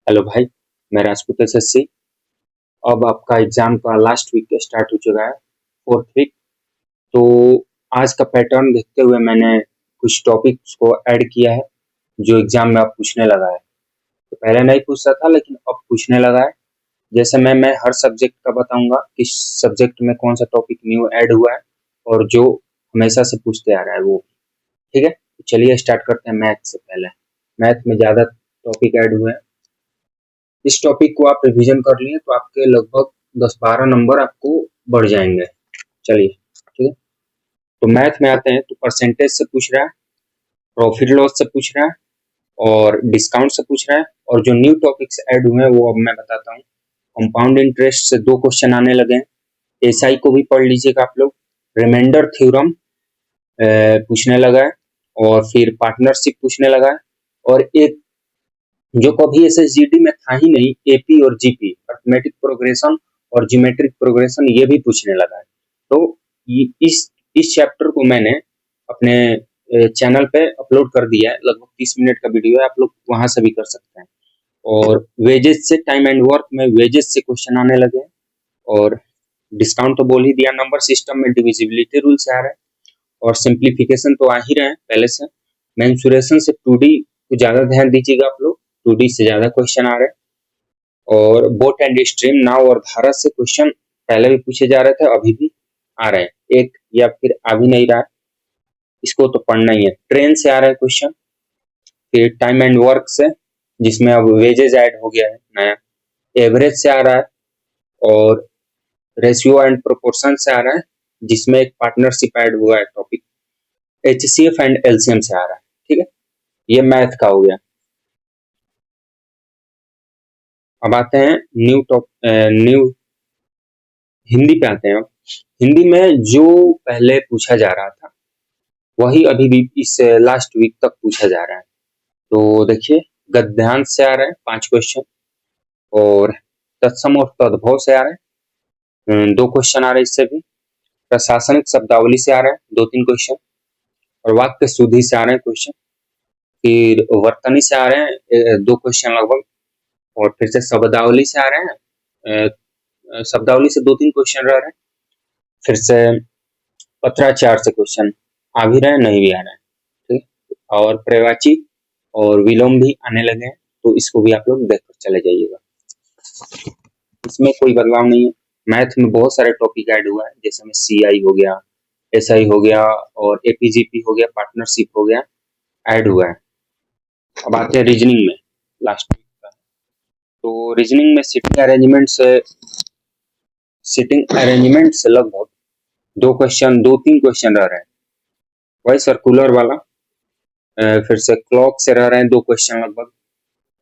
Hello भाई। मैं Rajput SSC. अब आपका एग्जाम का लास्ट वीक स्टार्ट हो चुका है, फोर्थ वीक। तो आज का पैटर्न देखते हुए मैंने कुछ टॉपिक्स को ऐड किया है जो एग्जाम में अब पूछने लगा है। तो पहले नहीं पूछता था लेकिन अब पूछने लगा है। जैसे मैं हर सब्जेक्ट का बताऊंगा किस सब्जेक्ट में कौन सा टॉपिक न्यू ऐड हुआ है और जो हमेशा से पूछते आ रहा है वो। ठीक है, तो चलिए स्टार्ट करते हैं मैथ से। पहले मैथ में ज़्यादा टॉपिक ऐड हुए हैं। इस टॉपिक को आप रिवीजन कर लिए तो आपके लगभग 10-12 नंबर आपको बढ़ जाएंगे। चलिए ठीक है, तो मैथ में आते हैं। तो परसेंटेज से पूछ रहा है, प्रॉफिट लॉस से पूछ रहा है और डिस्काउंट से पूछ रहा है। और जो न्यू टॉपिक्स ऐड हुए हैं वो अब मैं बताता हूँ। कंपाउंड इंटरेस्ट से 2 क्वेश्चन आने लगे हैं। एसआई को भी पढ़ लीजिएगा आप लोग। रिमाइंडर थ्योरम पूछने लगा है और फिर पार्टनरशिप पूछने लगा है। और एक जो कभी एसएसजीडी में था ही नहीं, एपी और जीपी, अर्थमेटिक प्रोग्रेशन और जियोमेट्रिक प्रोग्रेशन, ये भी पूछने लगा है। तो इस चैप्टर को मैंने अपने चैनल पे अपलोड कर दिया है। लगभग 30 मिनट का वीडियो है, आप लोग वहां से भी कर सकते हैं। और वेजेस से, टाइम एंड वर्क में वेजेस से क्वेश्चन आने लगे हैं। और डिस्काउंट तो बोल ही दिया। नंबर सिस्टम में डिविजिबिलिटी रूल से आ रहा है और सिंप्लीफिकेशन तो आ ही रहे हैं पहले से। मेंसुरेशन से 2D को ज्यादा ध्यान दीजिएगा आप लोग, 2D से ज्यादा क्वेश्चन आ रहे हैं। और बोट एंड स्ट्रीम, नाव और धारा से क्वेश्चन पहले भी पूछे जा रहे थे, अभी भी आ रहे हैं। एक या फिर आ भी नहीं रहा है, इसको तो पढ़ना ही है। ट्रेन से आ रहा है क्वेश्चन। फिर टाइम एंड वर्क से, जिसमें अब वेजेज ऐड हो गया है नया। एवरेज से आ रहा है और रेशियो एंड प्रोपोर्शन से आ रहा है, जिसमें एक पार्टनरशिप ऐड हुआ है टॉपिक। एचसीएफ एंड एलसीएम से आ रहा है। ठीक है, ये मैथ का हो गया। अब आते हैं न्यू हिंदी पे आते हैं। अब हिंदी में जो पहले पूछा जा रहा था वही अभी भी इस लास्ट वीक तक पूछा जा रहा है। तो देखिए, गद्यांश से आ रहा है 5 क्वेश्चन और तत्सम और तद्भव से आ रहा है 2 क्वेश्चन आ रहे हैं इससे भी। प्रशासनिक शब्दावली से आ रहा है 2-3 क्वेश्चन और वाक्य शुद्धि से आ रहे हैं क्वेश्चन। फिर वर्तनी से आ रहे हैं 2 क्वेश्चन लगभग। और फिर से शब्दावली से आ रहे हैं, शब्दावली से 2-3 क्वेश्चन रह रहे हैं। फिर से पत्राचार से क्वेश्चन आ भी रहे हैं, नहीं भी आ रहे हैं। ठीक, और पर्यायवाची और विलोम भी आने लगे हैं, तो इसको भी आप लोग देखकर चले जाइएगा। इसमें कोई बदलाव नहीं है। मैथ में बहुत सारे टॉपिक ऐड हुआ है, जैसे में सीआई हो गया, एसआई हो गया और एपीजीपी हो गया, पार्टनरशिप हो गया, ऐड हुआ है। अब आते हैं रीजनिंग में, लास्ट वीक का। तो रीजनिंग में सिटिंग अरेंजमेंट से लगभग 2 क्वेश्चन, 2-3 क्वेश्चन रह रहे हैं। वही सर्कुलर वाला। फिर से क्लॉक से रह रहे हैं 2 क्वेश्चन लगभग।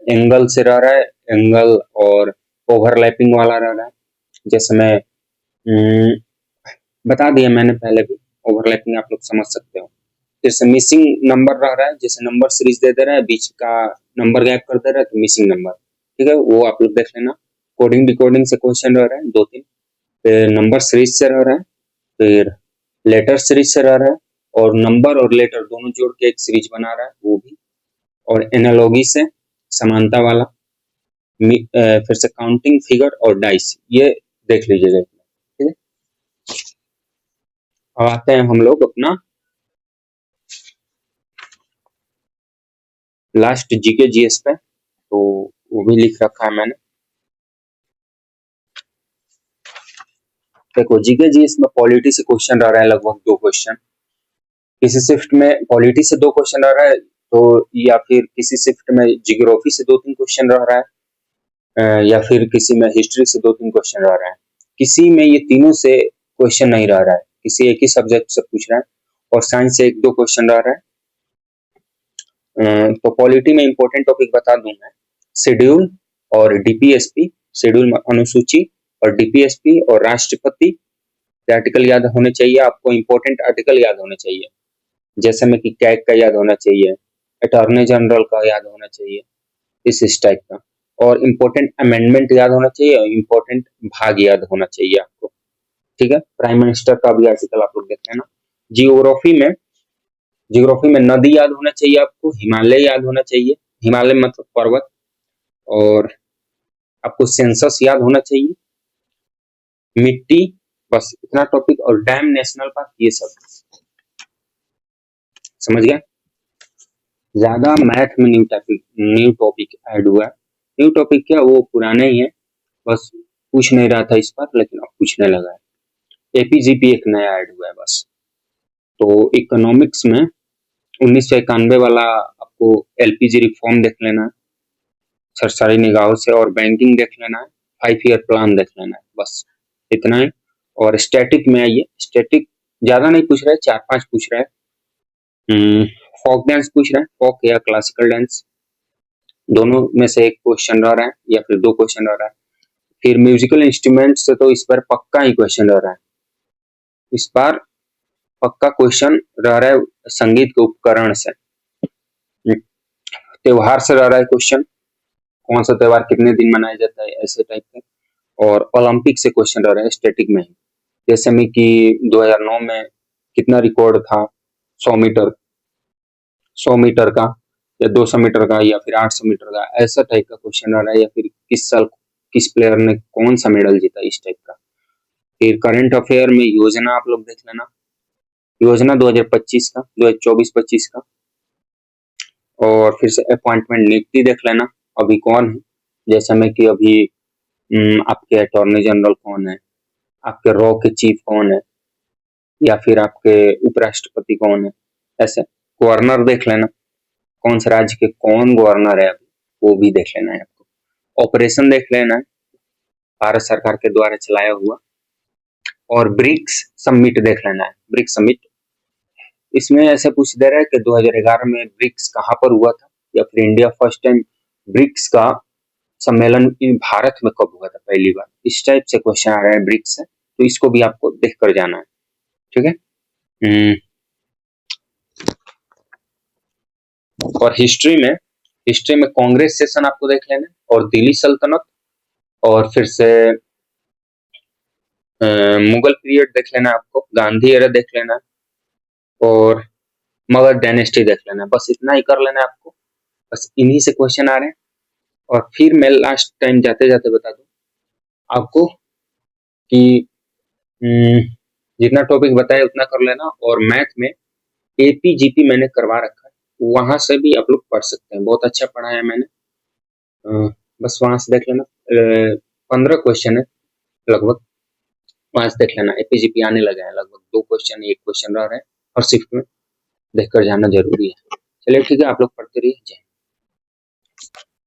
एंगल से रह रहा है, एंगल और ओवरलैपिंग वाला रह रहा है। जैसे मैं बता दिया मैंने पहले भी, ओवरलैपिंग आप लोग समझ सकते हो। जैसे मिसिंग नंबर रह रहा है, जैसे नंबर सीरीज दे दे रहा है, बीच का नंबर गैप कर दे रहा है, तो मिसिंग नंबर। ठीक है, वो आप लोग देख लेना। कोडिंग डिकोडिंग से क्वेश्चन रह रहा है 2-3। फिर नंबर सीरीज से रह रहा है, फिर लेटर सीरीज से रह रहा है और नंबर और लेटर दोनों जोड़ के एक सीरीज बना रहा है वो भी। और एनालॉगी से, समानता वाला। फिर से काउंटिंग फिगर और डाइस, ये देख लीजिएगा। ठीक है, अब आते हैं हम लोग अपना लास्ट जीके जीएस पे। तो वो भी लिख रखा है मैंने। देखो, जीके जीएस में पॉलिटी से क्वेश्चन रह रहा है लगभग 2 क्वेश्चन। किसी शिफ्ट में पॉलिटी से 2 क्वेश्चन रह रहा है, तो या फिर किसी शिफ्ट में जियोग्राफी से 2-3 क्वेश्चन रह रहा है, या फिर किसी में हिस्ट्री से 2-3 क्वेश्चन रह रहा है। किसी में ये तीनों से क्वेश्चन नहीं रह रहा है, किसी एक ही सब्जेक्ट से पूछ रहा है। और साइंस से 1-2 क्वेश्चन रह रहा है। तो पॉलिटी में इंपॉर्टेंट टॉपिक बता दूं मैं। शेड्यूल और डीपीएसपी। शेड्यूल में अनुसूची और डीपीएसपी और राष्ट्रपति के आर्टिकल याद होने चाहिए आपको। इंपॉर्टेंट आर्टिकल याद होने चाहिए, जैसे में कि कैग का याद होना चाहिए, अटॉर्नी जनरल का याद होना चाहिए, इस टाइप का। और इम्पोर्टेंट अमेंडमेंट याद होना चाहिए और इम्पोर्टेंट भाग याद होना चाहिए आपको। ठीक है, प्राइम मिनिस्टर का भी आर्टिकल आप लोग देख लेना। जियोग्राफी में नदी याद होना चाहिए आपको, हिमालय याद होना चाहिए। हिमालय मतलब पर्वत। और आपको सेंसस याद होना चाहिए, मिट्टी, बस इतना टॉपिक, और डैम, नेशनल पार्क, ये सब समझ गए। ज्यादा मैथ में न्यू टॉपिक ऐड हुआ है। न्यू टॉपिक क्या, वो पुराने ही है, बस पूछ नहीं रहा था इस बार, लेकिन अब पूछने लगा है। एपीजीपी एक नया ऐड हुआ है बस। तो इकोनॉमिक्स में 1991 वाला आपको एलपीजी रिफॉर्म देख लेना है सरकारी निगाहों से, और बैंकिंग देख लेना है, 5 ईयर प्लान देख लेना है, बस इतना ही। और स्टैटिक में आइए, स्टैटिक ज्यादा नहीं पूछ रहे, 4-5 पूछ रहे हैं। फोक डांस पूछ रहे हैं, फोक या क्लासिकल डांस, दोनों में से एक क्वेश्चन रह रहा है या फिर 2 क्वेश्चन रह रहा है। फिर म्यूजिकल इंस्ट्रूमेंट से तो इस बार पक्का ही क्वेश्चन रह रहा है, इस बार पक्का क्वेश्चन रह रहा है संगीत के उपकरण से। त्योहार से रह रहा है क्वेश्चन, कौन सा त्योहार कितने दिन मनाया जाता है, ऐसे टाइप के। और ओलंपिक से क्वेश्चन रह रहे हैं स्टैटिक में ही, जैसे में कि 2009 में कितना रिकॉर्ड था 100 मीटर, 100 मीटर का, या 200 मीटर का, या फिर 800 मीटर का, ऐसा टाइप का क्वेश्चन आ रहा है। या फिर किस साल किस प्लेयर ने कौन सा मेडल जीता, इस टाइप का। फिर करंट अफेयर में योजना आप लोग देख लेना, योजना 2025 का, 2024-25 का। और फिर से अपॉइंटमेंट नियुक्ति देख लेना, अभी कौन है, जैसा में कि अभी आपके अटॉर्नी जनरल कौन है, आपके रॉ के चीफ कौन है, या फिर आपके उपराष्ट्रपति कौन है, ऐसे। गवर्नर देख लेना, कौन से राज्य के कौन गवर्नर है अभी, वो भी देख लेना है आपको। ऑपरेशन देख लेना है, भारत सरकार के द्वारा चलाया हुआ। और ब्रिक्स समिट देख लेना है, ब्रिक्स समिट, इसमें ऐसे पूछ दे रहा है कि 2011 में ब्रिक्स कहाँ पर हुआ था, या फिर इंडिया फर्स्ट टाइम ब्रिक्स का सम्मेलन इन भारत में कब हुआ था पहली बार, इस टाइप से क्वेश्चन आ रहा है ब्रिक्स से, तो इसको भी आपको देख कर जाना है, ठीक है। और हिस्ट्री में कांग्रेस सेशन आपको देख लेना है, और दिल्ली सल्तनत, और फिर से मुगल पीरियड देख लेना है आपको, गांधी एरा देख लेना है, और मगध डायनेस्टी देख लेना है, बस इतना ही कर लेना है आपको। बस इन्हीं से क्वेश्चन आ रहे हैं। और फिर मैं लास्ट टाइम जाते जाते बता दूं आपको कि जितना टॉपिक बताया उतना कर लेना। और मैथ में एपीजीपी मैंने करवा रखा है, वहां से भी आप लोग पढ़ सकते हैं, बहुत अच्छा पढ़ा है मैंने। बस वहां से देख लेना, 15 क्वेश्चन है लगभग, वहां से देख लेना। एपीजीपी आने लगा है, लगभग 2 क्वेश्चन, 1 क्वेश्चन रह रहे हैं, और शिफ्ट में देख कर जाना जरूरी है। चलिए ठीक है, आप लोग पढ़ते रहिए। जय